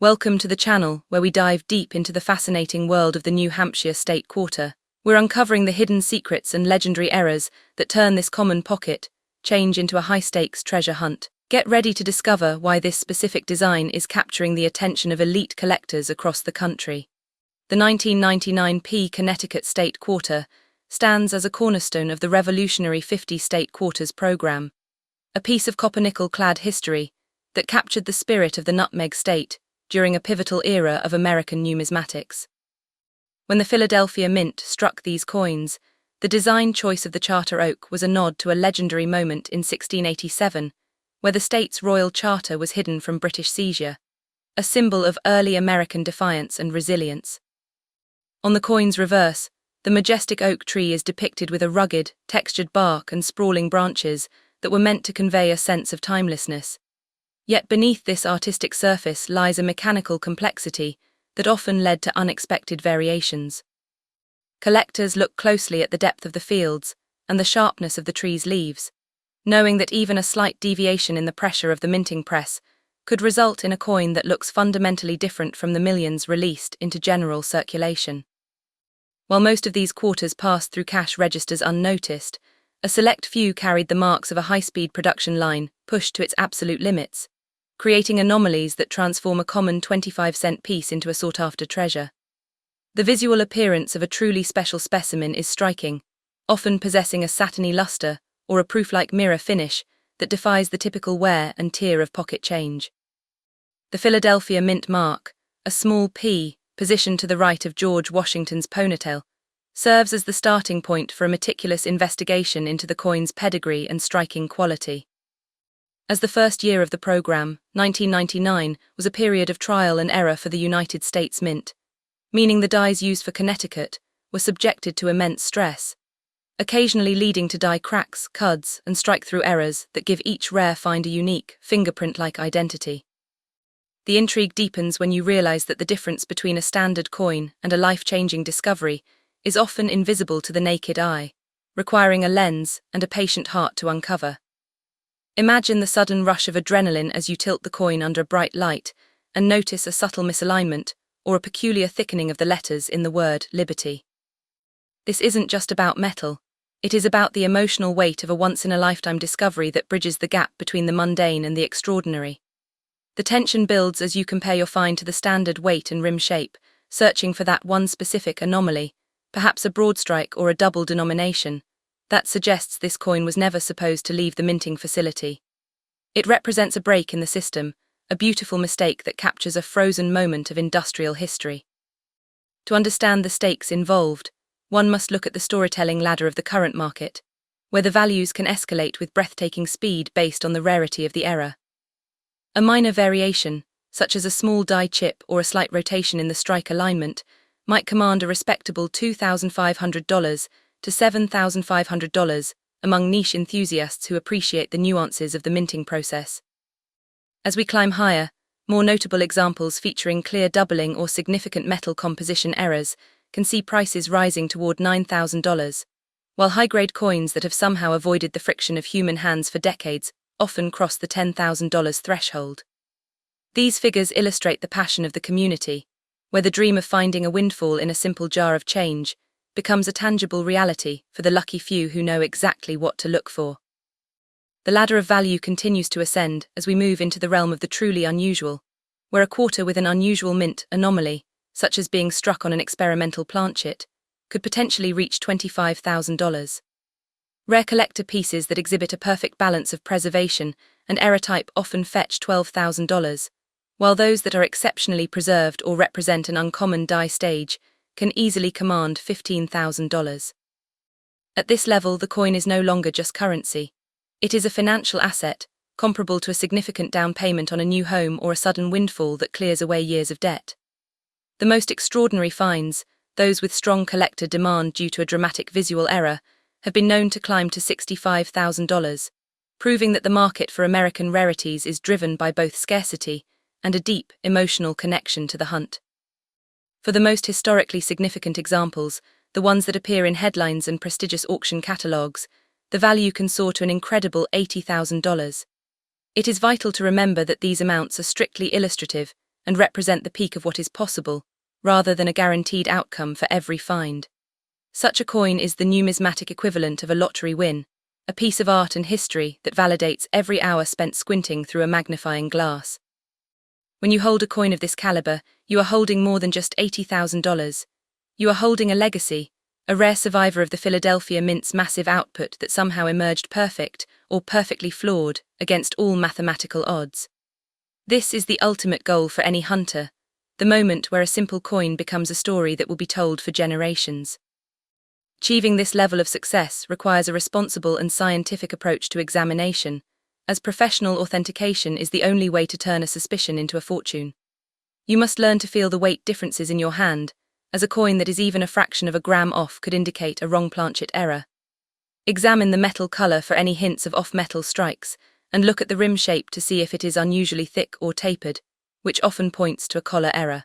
Welcome to the channel where we dive deep into the fascinating world of the New Hampshire State Quarter. We're uncovering the hidden secrets and legendary errors that turn this common pocket change into a high-stakes treasure hunt. Get ready to discover why this specific design is capturing the attention of elite collectors across the country. The 1999 P Connecticut State Quarter stands as a cornerstone of the revolutionary 50 State Quarters program, a piece of copper-nickel-clad history that captured the spirit of the Nutmeg State during a pivotal era of American numismatics. When the Philadelphia Mint struck these coins, the design choice of the charter oak was a nod to a legendary moment in 1687, where the state's royal charter was hidden from British seizure, a symbol of early American defiance and resilience. On the coin's reverse, the majestic oak tree is depicted with a rugged, textured bark and sprawling branches that were meant to convey a sense of timelessness. Yet beneath this artistic surface lies a mechanical complexity that often led to unexpected variations. Collectors look closely at the depth of the fields and the sharpness of the tree's leaves, knowing that even a slight deviation in the pressure of the minting press could result in a coin that looks fundamentally different from the millions released into general circulation. While most of these quarters passed through cash registers unnoticed, a select few carried the marks of a high-speed production line pushed to its absolute limits, creating anomalies that transform a common 25-cent piece into a sought-after treasure. The visual appearance of a truly special specimen is striking, often possessing a satiny luster or a proof-like mirror finish that defies the typical wear and tear of pocket change. The Philadelphia Mint mark, a small P positioned to the right of George Washington's ponytail, serves as the starting point for a meticulous investigation into the coin's pedigree and striking quality. As the first year of the program, 1999 was a period of trial and error for the United States Mint, meaning the dies used for Connecticut were subjected to immense stress, occasionally leading to die cracks, cuds, and strike-through errors that give each rare find a unique, fingerprint-like identity. The intrigue deepens when you realize that the difference between a standard coin and a life-changing discovery is often invisible to the naked eye, requiring a lens and a patient heart to uncover. Imagine the sudden rush of adrenaline as you tilt the coin under a bright light and notice a subtle misalignment or a peculiar thickening of the letters in the word liberty. This isn't just about metal, it is about the emotional weight of a once-in-a-lifetime discovery that bridges the gap between the mundane and the extraordinary. The tension builds as you compare your find to the standard weight and rim shape, searching for that one specific anomaly, perhaps a broad strike or a double denomination, that suggests this coin was never supposed to leave the minting facility. It represents a break in the system, a beautiful mistake that captures a frozen moment of industrial history. To understand the stakes involved, one must look at the storytelling ladder of the current market, where the values can escalate with breathtaking speed based on the rarity of the error. A minor variation, such as a small die chip or a slight rotation in the strike alignment, might command a respectable $2,500 to $7,500 among niche enthusiasts who appreciate the nuances of the minting process. As we climb higher, more notable examples featuring clear doubling or significant metal composition errors can see prices rising toward $9,000, while high-grade coins that have somehow avoided the friction of human hands for decades often cross the $10,000 threshold. These figures illustrate the passion of the community, where the dream of finding a windfall in a simple jar of change becomes a tangible reality for the lucky few who know exactly what to look for. The ladder of value continues to ascend as we move into the realm of the truly unusual, where a quarter with an unusual mint anomaly, such as being struck on an experimental planchet, could potentially reach $25,000. Rare collector pieces that exhibit a perfect balance of preservation and error type often fetch $12,000, while those that are exceptionally preserved or represent an uncommon die stage can easily command $15,000. At this level, the coin is no longer just currency. It is a financial asset, comparable to a significant down payment on a new home or a sudden windfall that clears away years of debt. The most extraordinary finds, those with strong collector demand due to a dramatic visual error, have been known to climb to $65,000, proving that the market for American rarities is driven by both scarcity and a deep, emotional connection to the hunt. For the most historically significant examples, the ones that appear in headlines and prestigious auction catalogues, the value can soar to an incredible $80,000. It is vital to remember that these amounts are strictly illustrative and represent the peak of what is possible, rather than a guaranteed outcome for every find. Such a coin is the numismatic equivalent of a lottery win, a piece of art and history that validates every hour spent squinting through a magnifying glass. When you hold a coin of this caliber, you are holding more than just $80,000. You are holding a legacy, a rare survivor of the Philadelphia Mint's massive output that somehow emerged perfect, or perfectly flawed, against all mathematical odds. This is the ultimate goal for any hunter, the moment where a simple coin becomes a story that will be told for generations. Achieving this level of success requires a responsible and scientific approach to examination, as professional authentication is the only way to turn a suspicion into a fortune. You must learn to feel the weight differences in your hand, as a coin that is even a fraction of a gram off could indicate a wrong planchet error. Examine the metal color for any hints of off-metal strikes, and look at the rim shape to see if it is unusually thick or tapered, which often points to a collar error.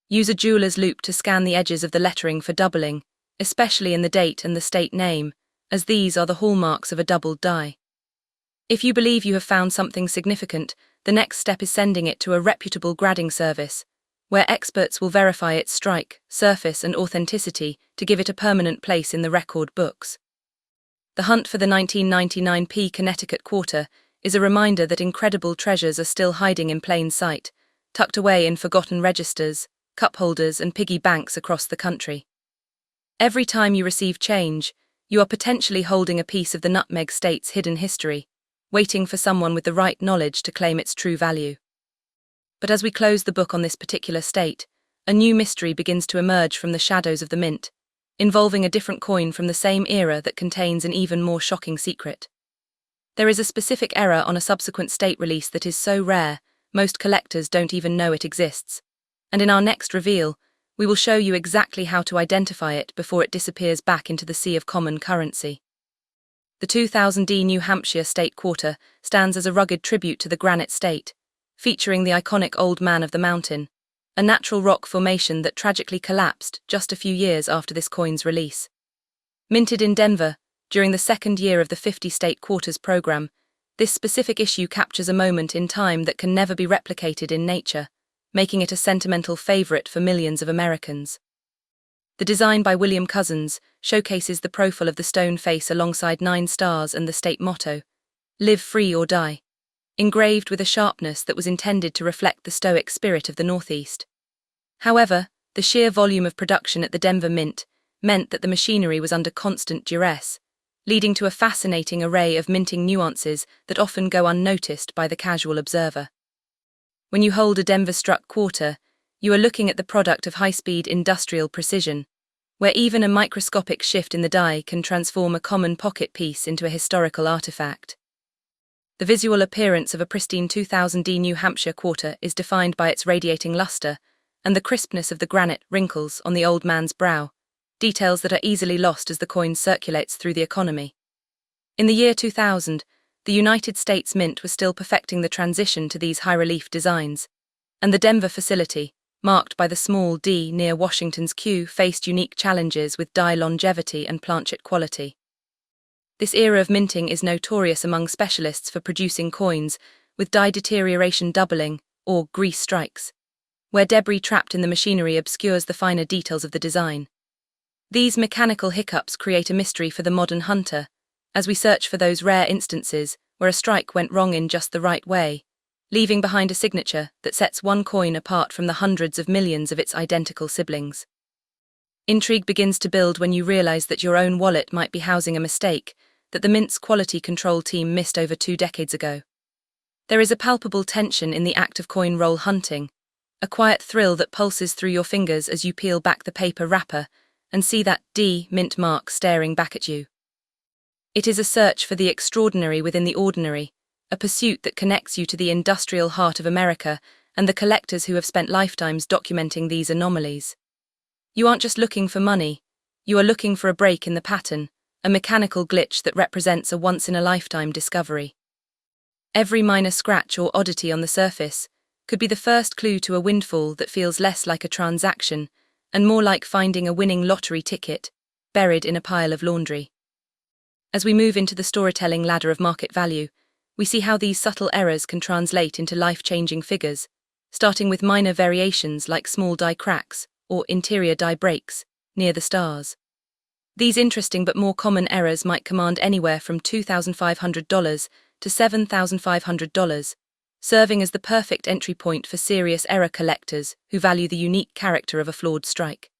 Use a jeweler's loupe to scan the edges of the lettering for doubling, especially in the date and the state name, as these are the hallmarks of a doubled die. If you believe you have found something significant, the next step is sending it to a reputable grading service, where experts will verify its strike, surface, and authenticity to give it a permanent place in the record books. The hunt for the 1999 P Connecticut Quarter is a reminder that incredible treasures are still hiding in plain sight, tucked away in forgotten registers, cup holders, and piggy banks across the country. Every time you receive change, you are potentially holding a piece of the Nutmeg State's hidden history, waiting for someone with the right knowledge to claim its true value. But as we close the book on this particular state, a new mystery begins to emerge from the shadows of the mint, involving a different coin from the same era that contains an even more shocking secret. There is a specific error on a subsequent state release that is so rare, most collectors don't even know it exists. And in our next reveal, we will show you exactly how to identify it before it disappears back into the sea of common currency. The 2000D New Hampshire State Quarter stands as a rugged tribute to the Granite State, featuring the iconic Old Man of the Mountain, a natural rock formation that tragically collapsed just a few years after this coin's release. Minted in Denver, during the second year of the 50 State Quarters program, this specific issue captures a moment in time that can never be replicated in nature, making it a sentimental favorite for millions of Americans. The design by William Cousins showcases the profile of the stone face alongside 9 stars and the state motto, "Live free or die," engraved with a sharpness that was intended to reflect the stoic spirit of the Northeast. However, the sheer volume of production at the Denver Mint meant that the machinery was under constant duress, leading to a fascinating array of minting nuances that often go unnoticed by the casual observer. When you hold a Denver-struck quarter, you are looking at the product of high-speed industrial precision, where even a microscopic shift in the die can transform a common pocket piece into a historical artifact. The visual appearance of a pristine 2000D New Hampshire quarter is defined by its radiating luster and the crispness of the granite wrinkles on the old man's brow, details that are easily lost as the coin circulates through the economy. In the year 2000, the United States Mint was still perfecting the transition to these high-relief designs, and the Denver facility, marked by the small D near Washington's Q, faced unique challenges with die longevity and planchet quality. This era of minting is notorious among specialists for producing coins with die deterioration doubling, or grease strikes, where debris trapped in the machinery obscures the finer details of the design. These mechanical hiccups create a mystery for the modern hunter, as we search for those rare instances where a strike went wrong in just the right way, leaving behind a signature that sets one coin apart from the hundreds of millions of its identical siblings. Intrigue begins to build when you realize that your own wallet might be housing a mistake that the Mint's quality control team missed over 2 decades ago. There is a palpable tension in the act of coin roll hunting, a quiet thrill that pulses through your fingers as you peel back the paper wrapper and see that D mint mark staring back at you. It is a search for the extraordinary within the ordinary, a pursuit that connects you to the industrial heart of America and the collectors who have spent lifetimes documenting these anomalies. You aren't just looking for money, you are looking for a break in the pattern, a mechanical glitch that represents a once-in-a-lifetime discovery. Every minor scratch or oddity on the surface could be the first clue to a windfall that feels less like a transaction and more like finding a winning lottery ticket buried in a pile of laundry. As we move into the storytelling ladder of market value, we see how these subtle errors can translate into life-changing figures, starting with minor variations like small die cracks or interior die breaks near the stars. These interesting but more common errors might command anywhere from $2,500 to $7,500, serving as the perfect entry point for serious error collectors who value the unique character of a flawed strike.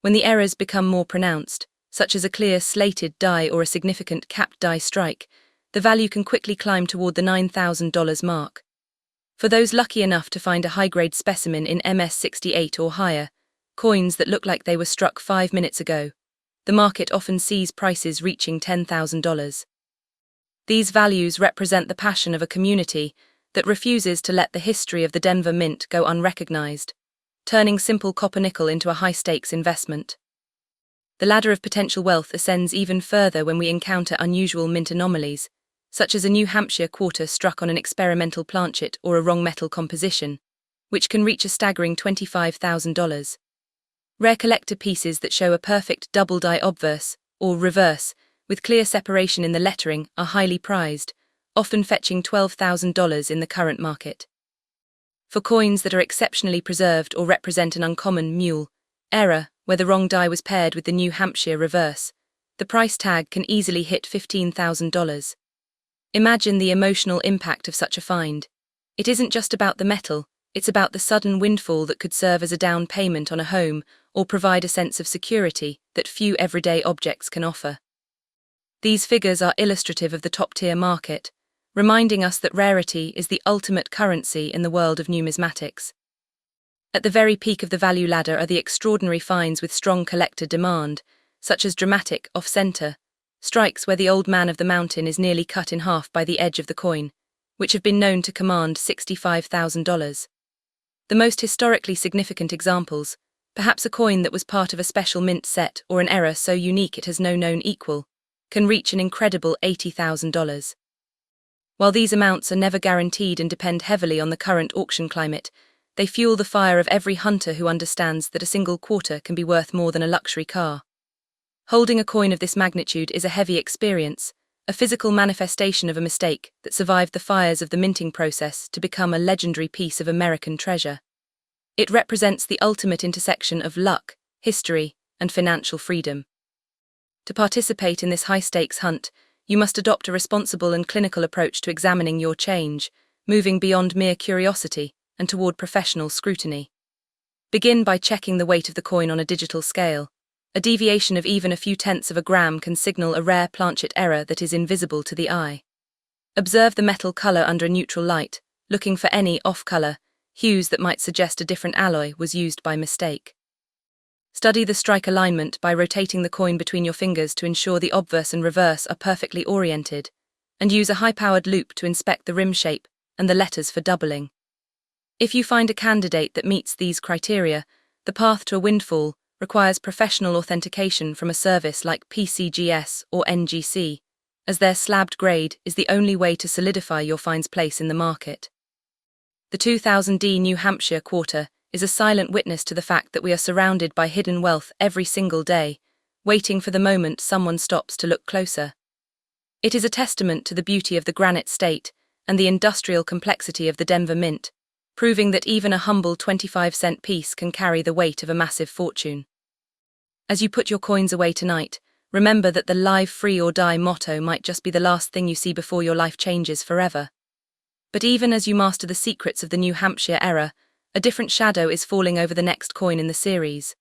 When the errors become more pronounced, such as a clear slated die or a significant capped die strike, the value can quickly climb toward the $9,000 mark. For those lucky enough to find a high-grade specimen in MS68 or higher, coins that look like they were struck 5 minutes ago, the market often sees prices reaching $10,000. These values represent the passion of a community that refuses to let the history of the Denver Mint go unrecognized, turning simple copper-nickel into a high-stakes investment. The ladder of potential wealth ascends even further when we encounter unusual mint anomalies, such as a New Hampshire quarter struck on an experimental planchet or a wrong metal composition, which can reach a staggering $25,000. Rare collector pieces that show a perfect double die obverse, or reverse, with clear separation in the lettering are highly prized, often fetching $12,000 in the current market. For coins that are exceptionally preserved or represent an uncommon mule error, where the wrong die was paired with the New Hampshire reverse, the price tag can easily hit $15,000. Imagine the emotional impact of such a find. It isn't just about the metal, it's about the sudden windfall that could serve as a down payment on a home or provide a sense of security that few everyday objects can offer. These figures are illustrative of the top-tier market, reminding us that rarity is the ultimate currency in the world of numismatics. At the very peak of the value ladder are the extraordinary finds with strong collector demand, such as dramatic, off-center strikes where the old man of the mountain is nearly cut in half by the edge of the coin, which have been known to command $65,000. The most historically significant examples, perhaps a coin that was part of a special mint set or an error so unique it has no known equal, can reach an incredible $80,000. While these amounts are never guaranteed and depend heavily on the current auction climate, they fuel the fire of every hunter who understands that a single quarter can be worth more than a luxury car. Holding a coin of this magnitude is a heavy experience, a physical manifestation of a mistake that survived the fires of the minting process to become a legendary piece of American treasure. It represents the ultimate intersection of luck, history, and financial freedom. To participate in this high-stakes hunt, you must adopt a responsible and clinical approach to examining your change, moving beyond mere curiosity and toward professional scrutiny. Begin by checking the weight of the coin on a digital scale. A deviation of even a few tenths of a gram can signal a rare planchet error that is invisible to the eye. Observe the metal color under a neutral light, looking for any off-color hues that might suggest a different alloy was used by mistake. Study the strike alignment by rotating the coin between your fingers to ensure the obverse and reverse are perfectly oriented, and use a high-powered loupe to inspect the rim shape and the letters for doubling. If you find a candidate that meets these criteria, the path to a windfall requires professional authentication from a service like PCGS or NGC, as their slabbed grade is the only way to solidify your find's place in the market. The 2000D New Hampshire Quarter is a silent witness to the fact that we are surrounded by hidden wealth every single day, waiting for the moment someone stops to look closer. It is a testament to the beauty of the granite state and the industrial complexity of the Denver Mint, proving that even a humble 25-cent piece can carry the weight of a massive fortune. As you put your coins away tonight, remember that the live free or die motto might just be the last thing you see before your life changes forever. But even as you master the secrets of the New Hampshire era, a different shadow is falling over the next coin in the series.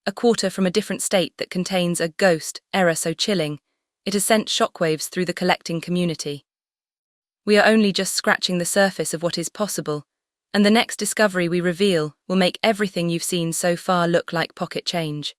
A quarter from a different state that contains a ghost error so chilling, it has sent shockwaves through the collecting community. We are only just scratching the surface of what is possible, and the next discovery we reveal will make everything you've seen so far look like pocket change.